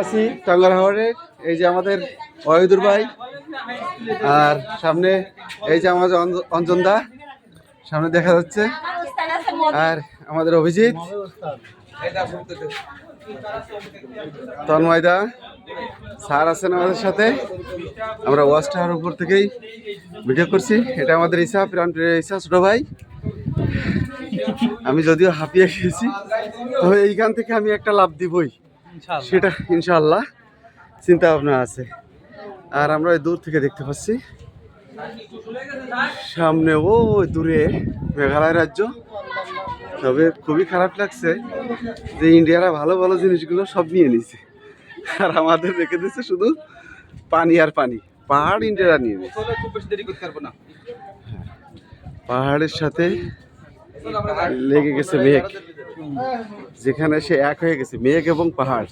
আছি টাঙ্গারহাওরে। এই যে আমাদের ওয়াহিদুর ভাই, আর সামনে এই যে আমাদের অঞ্জন দা সামনে দেখা যাচ্ছে, আর আমাদের অভিজিৎ, তন্ময় দা স্যার আছেন আমাদের সাথে। আমরা ওয়াচ টাওয়ার উপর থেকেই ভিডিও করছি। এটা আমাদের ইসা, প্রাণপ্রিয় ইসা ছোট ভাই। আমি যদিও হাঁপিয়ে গিয়েছি, তবে এইখান থেকে আমি একটা লাভ দিবই, সেটা ইনশাআল্লাহ চিন্তা ভাবনা আছে। আর আমরা দূর থেকে দেখতে পাচ্ছি সামনে ও দূরে মেঘালয় রাজ্য। তবে খুবই খারাপ লাগছে যে ইন্ডিয়ারা ভালো ভালো জিনিসগুলো সব নিয়ে নিছে, আর আমাদের রেখে দিচ্ছে শুধু পানি আর পানি। পাহাড় ইন্ডিয়ারা নিয়ে নিছে, পাহাড়ের সাথে লেগে গেছে মেঘ, যেখানে সে এক হয়ে গেছে মেঘ এবং পাহাড়।